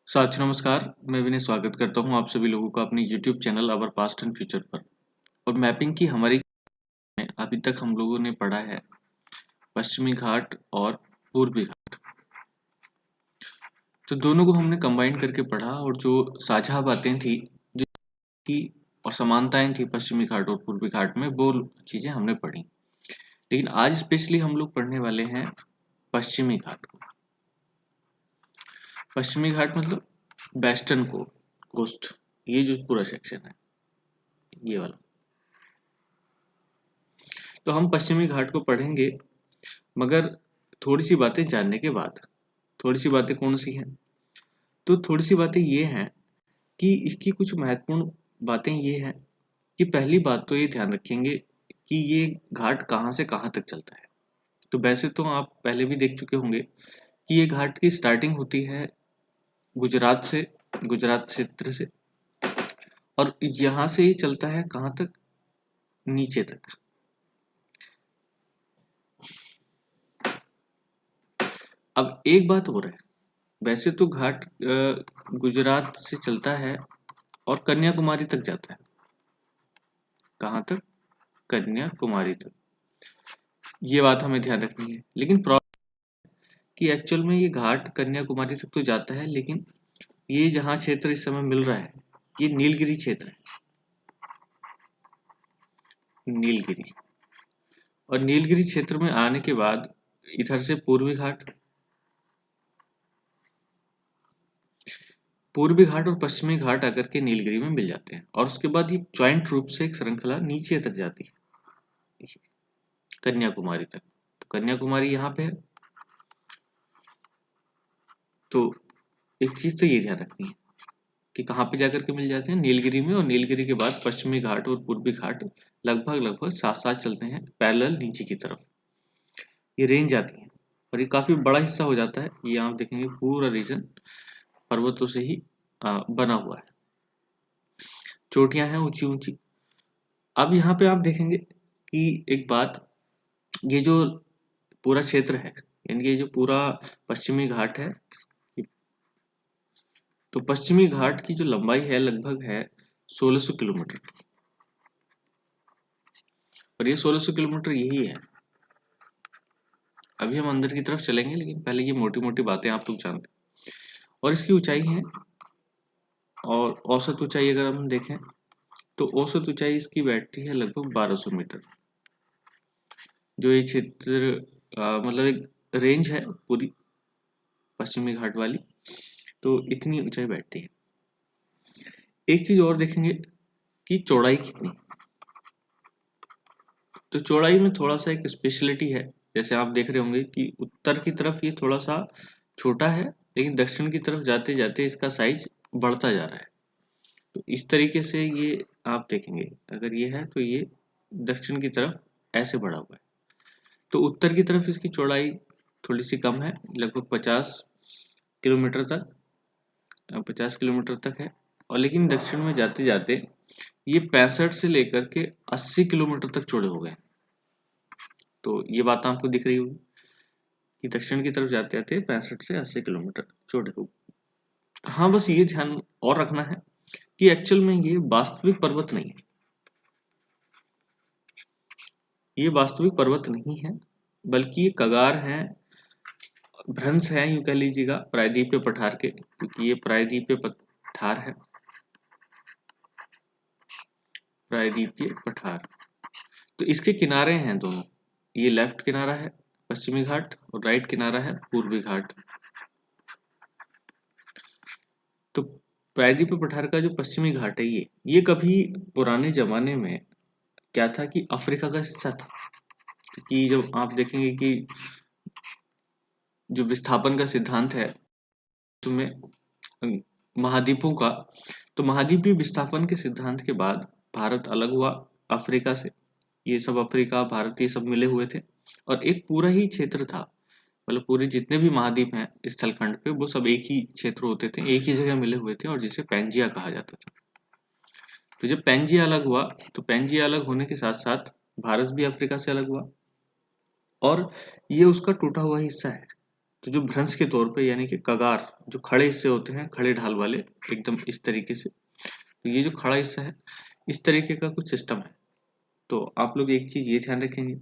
साथियों नमस्कार, मैं विनय स्वागत करता हूं आप सभी लोगों का अपने YouTube channel our past and future पर। और मैपिंग की हमारी में अभी तक हम लोगों ने पढ़ा है पश्चिमी घाट और पूर्वी घाट। तो दोनों को हमने कंबाइन करके पढ़ा और जो साझा बातें थी जो की और समानताएं थी पश्चिमी घाट और पूर्वी घाट में, वो चीजें हमने पढ़ी। लेकिन आज स्पेशली हम लोग पढ़ने वाले हैं पश्चिमी घाट को। पश्चिमी घाट मतलब वेस्टर्न कोस्ट, ये जो पूरा सेक्शन है ये वाला। तो हम पश्चिमी घाट को पढ़ेंगे, मगर थोड़ी सी बातें जानने के बाद। थोड़ी सी बातें कौन सी हैं? तो थोड़ी सी बातें ये हैं कि इसकी कुछ महत्वपूर्ण बातें ये हैं कि पहली बात तो ये ध्यान रखेंगे कि ये घाट कहाँ से कहाँ तक चलता है। तो वैसे तो आप पहले भी देख चुके होंगे कि ये घाट की स्टार्टिंग होती है गुजरात से, गुजरात क्षेत्र से, और यहाँ से ही चलता है कहाँ तक? नीचे तक। अब एक बात और है, वैसे तो घाट गुजरात से चलता है और कन्याकुमारी तक जाता है। कहाँ तक? कन्याकुमारी तक। ये बात हमें ध्यान रखनी है। लेकिन प्रॉब्लम कि एक्चुअल में ये घाट कन्याकुमारी तक तो जाता है, लेकिन ये जहाँ क्षेत्र इस समय मिल रहा है ये नीलगिरी क्षेत्र है। नीलगिरी, और नीलगिरी क्षेत्र में आने के बाद इधर से पूर्वी घाट और पश्चिमी घाट आकर के नीलगिरी में मिल जाते हैं, और उसके बाद ये ज्वाइंट रूप से एक श्रृंखला नीचे तक जाती है कन्याकुमारी तक। तो कन्याकुमारी यहाँ पे है। तो एक चीज तो ये ध्यान रखनी है कि कहाँ पे जाकर के मिल जाते हैं, नीलगिरी में। और नीलगिरी के बाद पश्चिमी घाट और पूर्वी घाट लगभग लगभग साथ साथ चलते हैं पैरेलल नीचे की तरफ। ये रेंज आती है और ये काफी बड़ा हिस्सा हो जाता है। ये आप देखेंगे पूरा रीजन पर्वतों से ही बना हुआ है। चोटियां हैं ऊंची ऊंची। अब यहाँ पे आप देखेंगे कि एक बात, ये जो पूरा क्षेत्र है, यानी कि ये जो पूरा पश्चिमी घाट है, तो पश्चिमी घाट की जो लंबाई है लगभग है 1600 किलोमीटर की। और ये 1600 किलोमीटर यही है। अभी हम अंदर की तरफ चलेंगे, लेकिन पहले ये मोटी मोटी बातें आप लोग जान लें। और इसकी ऊंचाई है, और औसत ऊंचाई अगर हम देखें तो औसत ऊंचाई इसकी बैठती है लगभग 1200 मीटर। जो ये क्षेत्र मतलब एक रेंज है पूरी पश्चिमी घाट वाली, तो इतनी ऊंचाई बैठती है। एक चीज और देखेंगे कि चौड़ाई कितनी। तो चौड़ाई में थोड़ा सा एक स्पेशलिटी है। जैसे आप देख रहे होंगे कि उत्तर की तरफ ये थोड़ा सा छोटा है, लेकिन दक्षिण की तरफ जाते जाते इसका साइज बढ़ता जा रहा है। तो इस तरीके से ये आप देखेंगे, अगर ये है तो ये दक्षिण की तरफ ऐसे बढ़ा हुआ है। तो उत्तर की तरफ इसकी चौड़ाई थोड़ी सी कम है, लगभग 50 किलोमीटर तक, 50 किलोमीटर तक है। और लेकिन दक्षिण में जाते जाते ये 65 से लेकर के 80 किलोमीटर तक चौड़े हो गए। तो ये बात आपको दिख रही होगी कि दक्षिण की तरफ जाते जाते 65 से 80 किलोमीटर चौड़े हो गए। हाँ, बस ये ध्यान और रखना है कि एक्चुअल में ये वास्तविक पर्वत नहीं है। ये वास्तविक पर्वत नहीं है, बल्कि ये कगार हैं, भ्रंश हैं, यूं कह लीजिएगा प्रायद्वीपीय पठार के, क्योंकि ये प्रायद्वीपीय पठार है। प्रायद्वीपीय पठार, तो इसके किनारे हैं दोनों। ये लेफ्ट किनारा है पश्चिमी घाट और राइट किनारा है पूर्वी घाट। तो प्रायद्वीपीय पठार का जो पश्चिमी घाट है ये कभी पुराने जमाने में क्या था कि अफ्रीका का हिस्सा था। कि जब आप देखेंगे कि जो विस्थापन का सिद्धांत है उसमें महाद्वीपों का, तो महाद्वीपीय विस्थापन के सिद्धांत के बाद भारत अलग हुआ अफ्रीका से। ये सब अफ्रीका भारत ये सब मिले हुए थे, और एक पूरा ही क्षेत्र था। मतलब पूरे जितने भी महाद्वीप हैं स्थलखंड पे, वो सब एक ही क्षेत्र होते थे, एक ही जगह मिले हुए थे, और जिसे पैंजिया कहा जाता था। तो जब पैंजिया अलग हुआ, तो पैंजिया अलग होने के साथ साथ भारत भी अफ्रीका से अलग हुआ, और ये उसका टूटा हुआ हिस्सा है। तो जो भ्रंश के तौर पे यानी कि कगार, जो खड़े हिस्से होते हैं, खड़े ढाल वाले एकदम इस तरीके से, तो ये जो खड़ा हिस्सा है इस तरीके का कुछ सिस्टम है। तो आप लोग एक चीज ये ध्यान रखेंगे,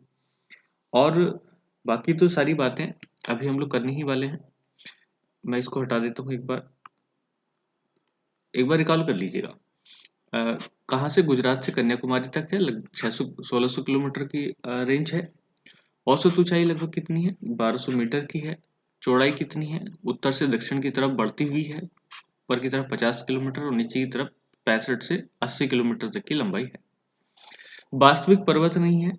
और बाकी तो सारी बातें अभी हम लोग करने ही वाले हैं। मैं इसको हटा देता हूँ, एक बार रिकॉल कर लीजिएगा। कहाँ से, गुजरात से कन्याकुमारी तक है, 1600 किलोमीटर की रेंज है। औसत ऊंचाई लगभग कितनी है, 1200 मीटर की है। चौड़ाई कितनी है, उत्तर से दक्षिण की तरफ बढ़ती हुई है, ऊपर की तरफ 50 किलोमीटर और नीचे की तरफ 65 से 80 किलोमीटर तक की लंबाई है। वास्तविक पर्वत नहीं है,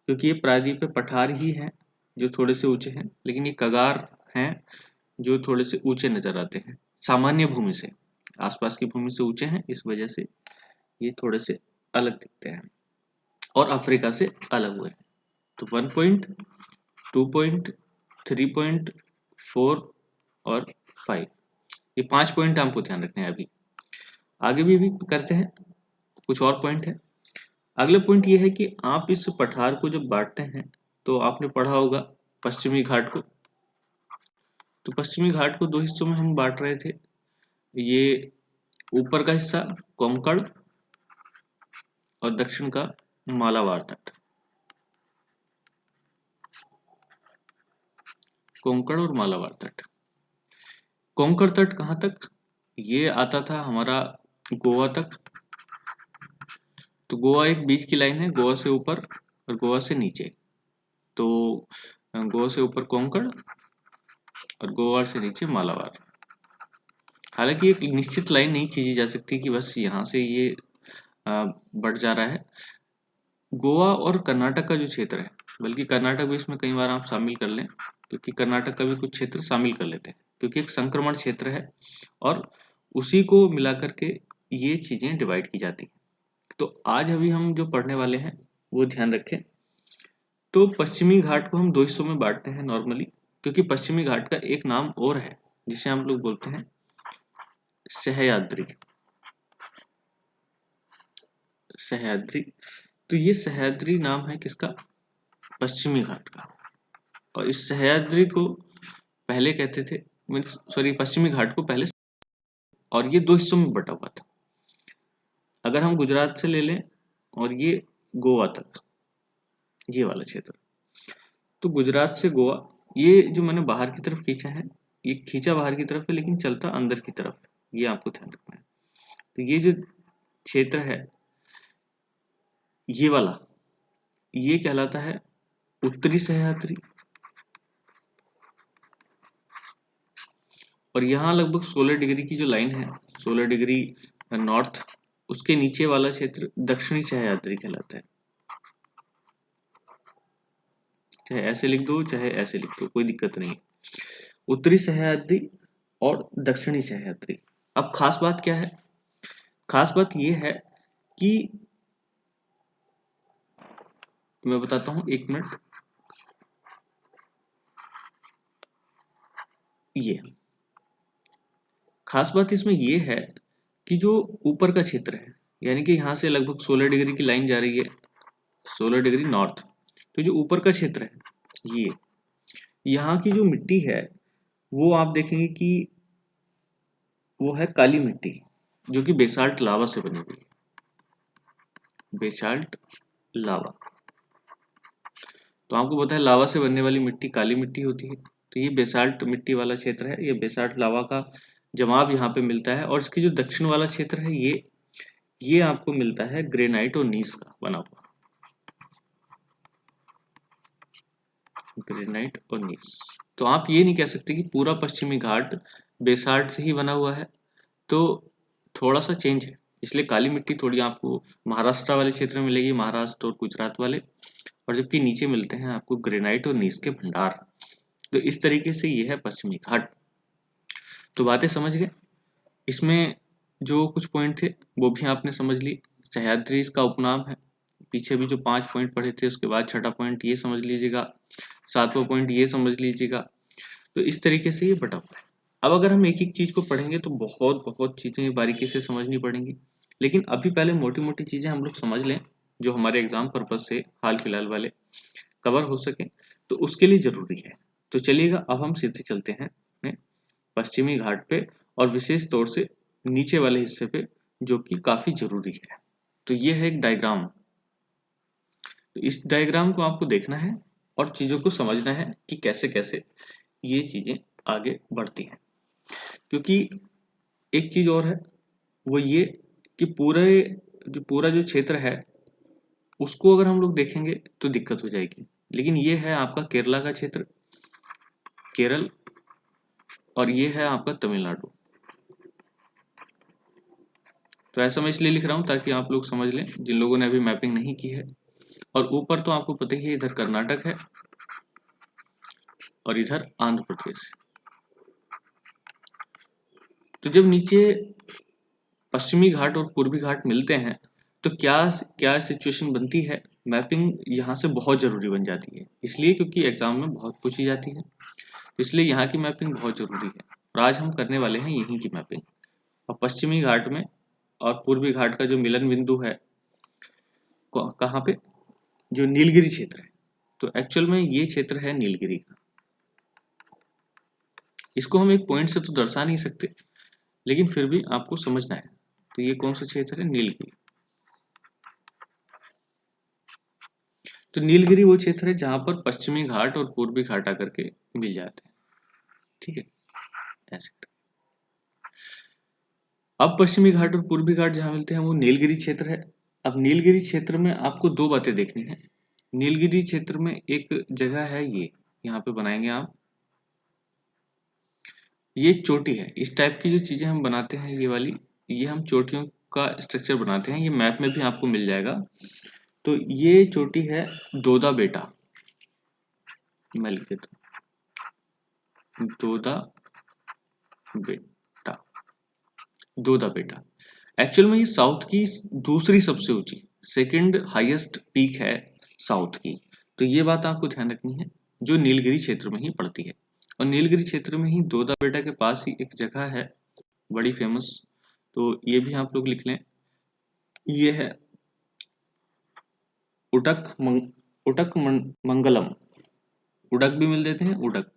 क्योंकि ये प्रायद्वीपीय पठार ही हैं जो थोड़े से ऊंचे हैं, लेकिन ये कगार हैं जो थोड़े से ऊंचे नजर आते हैं सामान्य भूमि से, आसपास की भूमि से ऊंचे हैं, इस वजह से ये थोड़े से अलग दिखते हैं और अफ्रीका से अलग हुए। तो 1 पॉइंट, 2 पॉइंट, 3 पॉइंट, 4 और 5, ये 5 पॉइंट आपको ध्यान रखने हैं। अभी आगे भी करते हैं, कुछ और पॉइंट है। अगला पॉइंट ये है कि आप इस पठार को जब बांटते हैं तो आपने पढ़ा होगा पश्चिमी घाट को। तो पश्चिमी घाट को दो हिस्सों में हम बांट रहे थे। ये ऊपर का हिस्सा कोंकण और दक्षिण का मालाबार तट। कोंकण और मालाबार तट। कोंकण तट कहाँ तक, ये आता था हमारा गोवा तक। तो गोवा एक बीच की लाइन है, गोवा से ऊपर और गोवा से नीचे। तो गोवा से ऊपर कोंकण और गोवा से नीचे मालाबार। हालांकि एक निश्चित लाइन नहीं खींची जा सकती कि बस यहाँ से ये बढ़ जा रहा है। गोवा और कर्नाटक का जो क्षेत्र है, बल्कि कर्नाटक भी इसमें कई बार आप शामिल कर लें, क्योंकि कर्नाटक का भी कुछ क्षेत्र शामिल कर लेते हैं, क्योंकि एक संक्रमण क्षेत्र है और उसी को मिला करके ये चीजें डिवाइड की जाती हैं। तो आज अभी हम जो पढ़ने वाले हैं वो ध्यान रखें। तो पश्चिमी घाट को हम दो हिस्सों में बांटते हैं नॉर्मली, क्योंकि पश्चिमी घाट का एक नाम और है जिसे हम लोग बोलते हैं सह्याद्री। सह्याद्री, तो ये सह्याद्री नाम है किसका, पश्चिमी घाट का। और इस सह्याद्री को पहले कहते थे, मीन्स सॉरी, पश्चिमी घाट को पहले, और ये दो हिस्सों में बटा हुआ था। अगर हम गुजरात से ले लें और ये गोवा तक, ये वाला क्षेत्र, तो गुजरात से गोवा, ये जो मैंने बाहर की तरफ खींचा है, ये खींचा बाहर की तरफ है लेकिन चलता अंदर की तरफ है, ये आपको ध्यान रखना है। तो ये जो क्षेत्र है ये वाला, ये कहलाता है उत्तरी सह्याद्री। और यहाँ लगभग 16 डिग्री की जो लाइन है, 16 डिग्री नॉर्थ, उसके नीचे वाला क्षेत्र दक्षिणी सह्याद्री कहलाता है। चाहे ऐसे लिख दो चाहे ऐसे लिख दो, कोई दिक्कत नहीं। उत्तरी सह्याद्री और दक्षिणी सह्याद्री। अब खास बात क्या है, खास बात यह है कि मैं बताता हूं, एक मिनट। ये खास बात इसमें यह है कि जो ऊपर का क्षेत्र है, यानी कि यहाँ से लगभग 16 डिग्री की लाइन जा रही है, 16 डिग्री नॉर्थ, तो जो ऊपर का क्षेत्र है ये, यहाँ की जो मिट्टी है वो आप देखेंगे कि वो है काली मिट्टी, जो कि बेसाल्ट लावा से बनी हुई है। बेसाल्ट लावा, तो आपको पता है लावा से बनने वाली मिट्टी काली मिट्टी होती है। तो ये बेसाल्ट मिट्टी वाला क्षेत्र है, ये बेसाल्ट लावा का जमाव यहाँ पे मिलता है। और इसकी जो दक्षिण वाला क्षेत्र है ये आपको मिलता है ग्रेनाइट और नीस का बना हुआ, ग्रेनाइट और नीस। तो आप ये नहीं कह सकते कि पूरा पश्चिमी घाट बेसाल्ट से ही बना हुआ है, तो थोड़ा सा चेंज है। इसलिए काली मिट्टी थोड़ी आपको महाराष्ट्र वाले क्षेत्र में मिलेगी, महाराष्ट्र और गुजरात वाले, और जबकि नीचे मिलते हैं आपको ग्रेनाइट और नीस के भंडार। तो इस तरीके से ये है पश्चिमी घाट। तो बातें समझ गए, इसमें जो कुछ पॉइंट थे वो भी आपने समझ ली। सह्याद्री इसका उपनाम है। पीछे भी जो 5 पॉइंट पढ़े थे उसके बाद छठा पॉइंट ये समझ लीजिएगा, 7वां पॉइंट ये समझ लीजिएगा। तो इस तरीके से ये बटा हुआ है। अब अगर हम एक एक चीज को पढ़ेंगे तो बहुत बहुत चीजें बारीकी से समझनी पड़ेंगी, लेकिन अभी पहले मोटी मोटी चीजें हम लोग समझ लें जो हमारे एग्जाम पर्पज से हाल फिलहाल वाले कवर हो सके, तो उसके लिए जरूरी है। तो चलिएगा अब हम सीधे चलते हैं अपने पश्चिमी घाट पे, और विशेष तौर से नीचे वाले हिस्से पे, जो कि काफी जरूरी है। तो ये है एक डायग्राम। तो इस डायग्राम को आपको देखना है और चीजों को समझना है कि कैसे कैसे ये चीजें आगे बढ़ती हैं। क्योंकि एक चीज और है, वो ये कि पूरा जो क्षेत्र है उसको अगर हम लोग देखेंगे तो दिक्कत हो जाएगी। लेकिन ये है आपका केरला का क्षेत्र, केरल, और ये है आपका तमिलनाडु। तो ऐसा मैं इसलिए लिख रहा हूं ताकि आप लोग समझ लें, जिन लोगों ने अभी मैपिंग नहीं की है। और ऊपर तो आपको पता ही है, इधर कर्नाटक है और इधर आंध्र प्रदेश। तो जब नीचे पश्चिमी घाट और पूर्वी घाट मिलते हैं तो क्या क्या सिचुएशन बनती है। मैपिंग यहाँ से बहुत जरूरी बन जाती है, इसलिए क्योंकि एग्जाम में बहुत पूछी जाती है, इसलिए यहाँ की मैपिंग बहुत जरूरी है। और आज हम करने वाले हैं यहीं की मैपिंग। और पश्चिमी घाट में और पूर्वी घाट का जो मिलन बिंदु है कहाँ पे, जो नीलगिरी क्षेत्र है। तो एक्चुअल में ये क्षेत्र है नीलगिरी का। इसको हम एक पॉइंट से तो दर्शा नहीं सकते, लेकिन फिर भी आपको समझना है। तो ये कौन सा क्षेत्र है, नीलगिरी। तो नीलगिरी वो क्षेत्र है जहां पर पश्चिमी घाट और पूर्वी घाट आकर के मिल जाते हैं। ठीक है, ऐसे। अब पश्चिमी घाट और पूर्वी घाट जहां मिलते हैं वो नीलगिरी क्षेत्र है। अब नीलगिरी क्षेत्र में आपको दो बातें देखनी है। नीलगिरी क्षेत्र में एक जगह है, ये यहाँ पे बनाएंगे आप, ये चोटी है। इस टाइप की जो चीजें हम बनाते हैं ये वाली, ये हम चोटियों का स्ट्रक्चर बनाते हैं। ये मैप में भी आपको मिल जाएगा। तो ये चोटी है दोदा बेटा, मैं लिख देता हूँ, दोदा बेटा। दोदा बेटा एक्चुअल में ये साउथ की दूसरी सबसे ऊंची, सेकंड हाईएस्ट पीक है साउथ की। तो ये बात आपको ध्यान रखनी है, जो नीलगिरी क्षेत्र में ही पड़ती है। और नीलगिरी क्षेत्र में ही दोदा बेटा के पास ही एक जगह है बड़ी फेमस, तो ये भी आप लोग लिख लें। ये है उटक मंगलम। उडक भी मिल देते हैं, उडक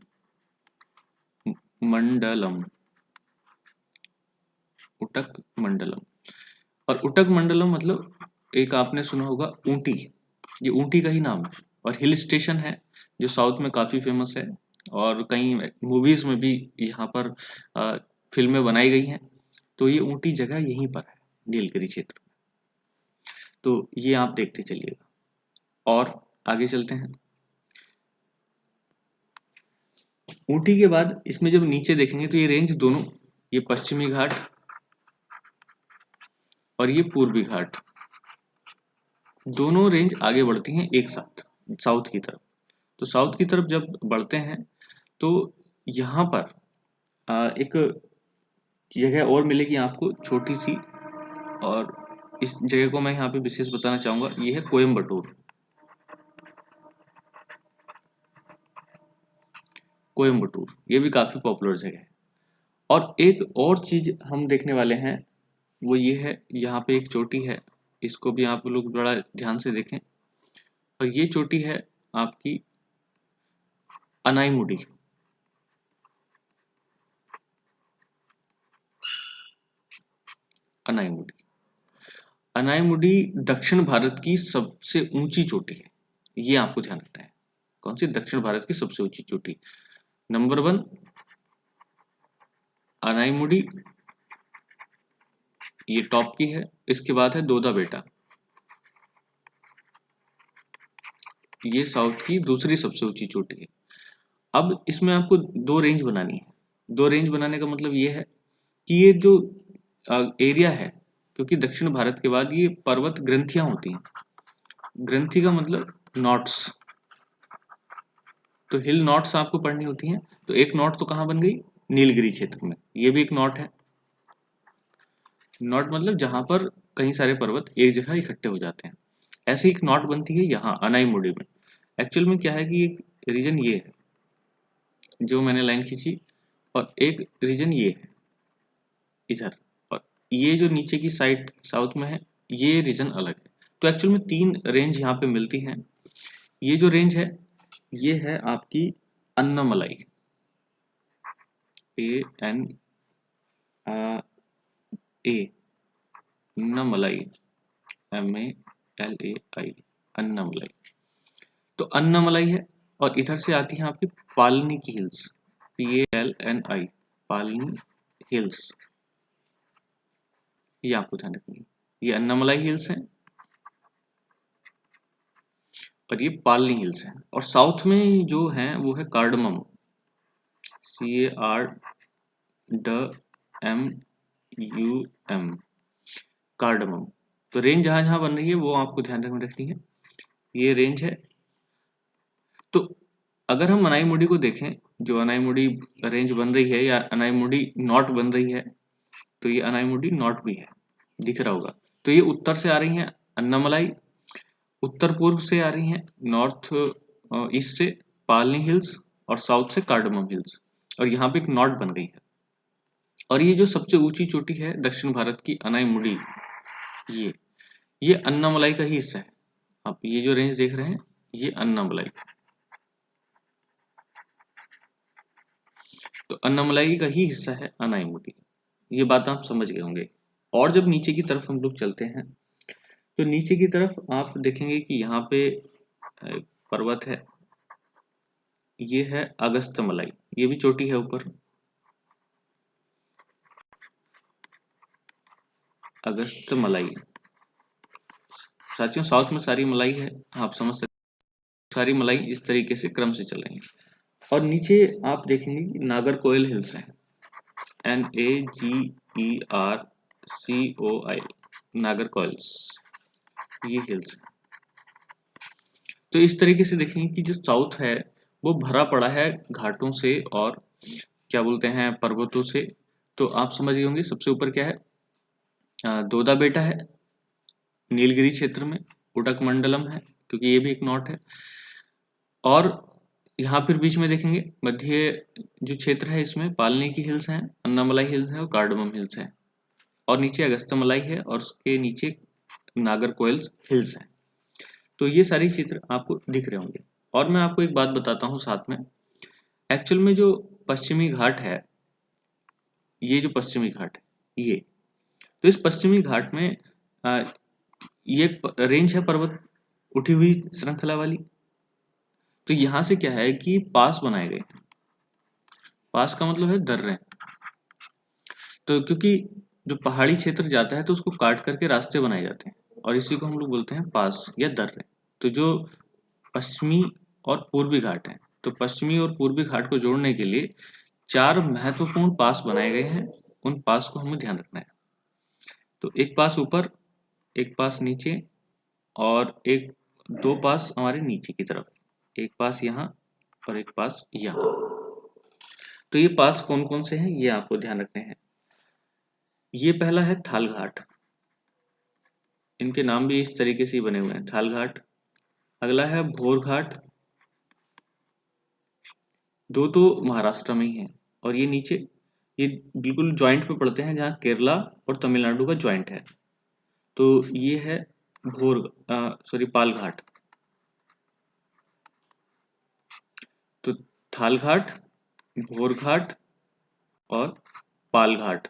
मंडलम, उटक मंडलम। और उटक मंडलम मतलब एक आपने सुना होगा ऊंटी, ये ऊंटी का ही नाम है। और हिल स्टेशन है जो साउथ में काफी फेमस है, और कई मूवीज में भी यहाँ पर फिल्में बनाई गई हैं। तो ये ऊंटी जगह यहीं पर है नीलगिरी क्षेत्र में। तो ये आप देखते चलिएगा और आगे चलते हैं। ऊटी के बाद इसमें जब नीचे देखेंगे तो ये रेंज दोनों, ये पश्चिमी घाट और ये पूर्वी घाट, दोनों रेंज आगे बढ़ती हैं एक साथ साउथ की तरफ। तो साउथ की तरफ जब बढ़ते हैं तो यहाँ पर एक जगह और मिलेगी आपको छोटी सी, और इस जगह को मैं यहाँ पे विशेष बताना चाहूंगा, ये है कोयम्बटूर। कोयम्बटूर ये भी काफी पॉपुलर जगह है। और एक और चीज हम देखने वाले हैं, वो ये है, यहाँ पे एक चोटी है, इसको भी आप लोग बड़ा ध्यान से देखें। और ये चोटी है आपकी अनाईमुडी। अनाईमुडी, अनाईमुडी दक्षिण भारत की सबसे ऊंची चोटी है, ये आपको ध्यान रखना है। कौन सी, दक्षिण भारत की सबसे ऊंची चोटी। नंबर 1 अनाईमुडी, ये टॉप की है। इसके बाद है दोदा बेटा, ये साउथ की दूसरी सबसे ऊंची चोटी है। अब इसमें आपको दो रेंज बनानी है। दो रेंज बनाने का मतलब ये है कि ये जो एरिया है, क्योंकि दक्षिण भारत के बाद ये पर्वत ग्रंथियां होती हैं। ग्रंथि का मतलब नॉट्स, तो हिल नॉट्स आपको पढ़नी होती हैं। तो एक नॉट तो कहाँ बन गई, नीलगिरी क्षेत्र में, ये भी एक नॉट है। नॉट मतलब जहां पर कई सारे पर्वत एक जगह इकट्ठे हो जाते हैं, ऐसी एक नॉट बनती है यहाँ अनाईमुडी में। एक्चुअल में क्या है कि एक रीजन ये है जो मैंने लाइन खींची, और एक रीजन ये है इधर, और ये जो नीचे की साइड साउथ में है ये रीजन अलग है। तो एक्चुअल में तीन रेंज यहाँ पे मिलती हैं। ये जो रेंज है ये है आपकी अन्नमलाई, ANA, अन्नमलाई, MALAI, अन्नमलाई। तो अन्नमलाई है, और इधर से आती है आपकी पालनी की हिल्स, PALNI, पालनी हिल्स। ये आपको ध्यान रखनी है, ये अन्नमलाई हिल्स हैं और ये पालनी हिल्स हैं। और साउथ में जो है वो है कार्डमम, CARDMUM, कार्डमम। तो रेंज जहां जहां बन रही है वो आपको ध्यान में रखनी है, ये रेंज है। तो अगर हम अनाईमुडी को देखें, जो अनाईमुडी रेंज बन रही है या अनाईमुडी नॉट बन रही है, तो ये अनाईमुडी नॉट भी है, दिख रहा होगा। तो ये उत्तर से आ रही है अन्नामलाई, उत्तर पूर्व से आ रही हैं नॉर्थ ईस्ट से पालनी हिल्स, और साउथ से कार्डमम हिल्स, और यहाँ पे एक नॉट बन गई है। और ये जो सबसे ऊंची चोटी है दक्षिण भारत की, अनाईमुडी, ये अन्नामलाई का ही हिस्सा है। आप ये जो रेंज देख रहे हैं ये अन्नामलाई, तो अन्नामलाई का ही हिस्सा है अनाईमुडी। ये बात आप समझ गए होंगे। और जब नीचे की तरफ हम लोग चलते हैं, तो नीचे की तरफ आप देखेंगे कि यहाँ पे पर्वत है, ये है अगस्त्यमलाई, ये भी चोटी है ऊपर, अगस्त्यमलाई। साथियों साउथ में सारी मलाई है, आप समझ सकते, सारी मलाई इस तरीके से क्रम से चल रही है। और नीचे आप देखेंगे कि नागरकोइल हिल्स हैं, NAGERCOI, नागरकोइल्स, ये हिल्स हैं। तो इस तरीके से देखेंगे कि जो साउथ है वो भरा पड़ा है घाटों से और क्या बोलते हैं पर्वतों से। तो आप समझ गए होंगे सबसे ऊपर क्या है, दोदा बेटा है नीलगिरी क्षेत्र में, उडक मंडलम है क्योंकि ये भी एक नॉट है, और यहाँ फिर बीच में देखेंगे मध्य जो क्षेत्र है इसमें पालनी की हिल्स हैं, अन्नामलाई हिल्स हैं और कार्डमम हिल्स हैं, और नीचे अगस्त्यमलाई है और उसके नीचे नागरकोइल्स हिल्स हैं। तो ये सारी चित्र आपको दिख रहे होंगे। और मैं आपको एक बात बताता हूँ साथ में, एक्चुअल में जो पश्चिमी घाट है, ये जो पश्चिमी घाट है ये, तो इस पश्चिमी घाट में ये एक रेंज है पर्वत उठी हुई श्रृंखला वाली। तो यहाँ से क्या है कि पास बनाए गए, पास का मतलब है दर्रे। तो क्योंकि जो पहाड़ी क्षेत्र जाता है तो उसको काट करके रास्ते बनाए जाते हैं और इसी को हम लोग बोलते हैं पास या दर्रे। तो जो पश्चिमी और पूर्वी घाट है, तो पश्चिमी और पूर्वी घाट को जोड़ने के लिए 4 महत्वपूर्ण पास बनाए गए हैं, उन पास को हमें ध्यान रखना है। तो एक पास ऊपर, एक पास नीचे, और एक 2 पास हमारे नीचे की तरफ, एक पास यहाँ और एक पास यहाँ। तो ये पास कौन कौन से हैं ये आपको ध्यान रखने हैं। ये पहला है थाल घाट, इनके नाम भी इस तरीके से ही बने हुए हैं, थाल घाट। अगला है भोर घाट, दो तो महाराष्ट्र में ही है, और ये नीचे ये बिल्कुल ज्वाइंट पे पड़ते हैं जहाँ केरला और तमिलनाडु का ज्वाइंट है। तो ये है पाल घाट। तो थाल घाट, भोर घाट और पाल घाट,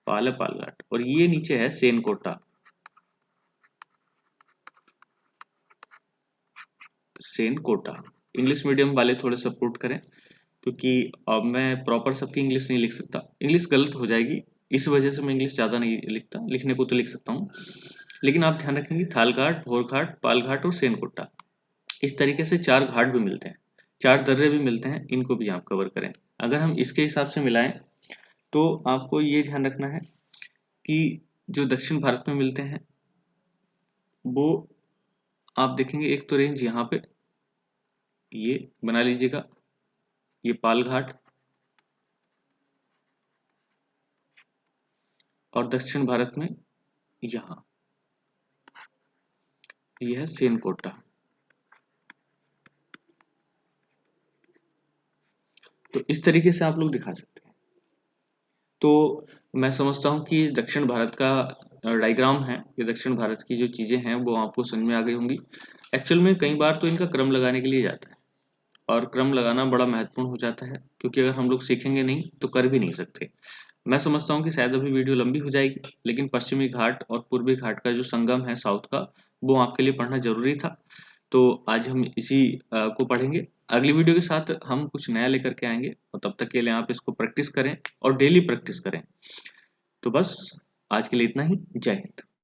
पाल है पाल घाट, और ये नीचे है सेनकोटा, सेनकोटा। इंग्लिश मीडियम वाले थोड़े सपोर्ट करें, क्योंकि अब मैं प्रॉपर सबकी इंग्लिश नहीं लिख सकता, इंग्लिश गलत हो जाएगी, इस वजह से मैं इंग्लिश ज़्यादा नहीं लिखता, लिखने को तो लिख सकता हूँ, लेकिन आप ध्यान रखेंगे थाल घाट, भोर घाट, पाल घाट और सेनकोटा, इस तरीके से 4 घाट भी मिलते हैं, 4 दर्रे भी मिलते हैं, इनको भी आप कवर करें। अगर हम इसके हिसाब से मिलाएं तो आपको ये ध्यान रखना है कि जो दक्षिण भारत में मिलते हैं वो आप देखेंगे, एक तो रेंज यहाँ पे ये बना लीजिएगा, ये पाल घाट, और दक्षिण भारत में यहाँ ये है सेनकोटा। तो इस तरीके से आप लोग दिखा सकते हैं। तो मैं समझता हूँ कि दक्षिण भारत का डायग्राम है, ये दक्षिण भारत की जो चीज़ें हैं वो आपको समझ में आ गई होंगी। एक्चुअल में कई बार तो इनका क्रम लगाने के लिए जाता है, और क्रम लगाना बड़ा महत्वपूर्ण हो जाता है, क्योंकि अगर हम लोग सीखेंगे नहीं तो कर भी नहीं सकते। मैं समझता हूँ कि शायद अभी वीडियो लंबी हो जाएगी, लेकिन पश्चिमी घाट और पूर्वी घाट का जो संगम है साउथ का, वो आपके लिए पढ़ना जरूरी था। तो आज हम इसी को पढ़ेंगे। अगली वीडियो के साथ हम कुछ नया लेकर के आएंगे, और तब तक के लिए आप इसको प्रैक्टिस करें और डेली प्रैक्टिस करें। तो बस आज के लिए इतना ही। जय हिंद।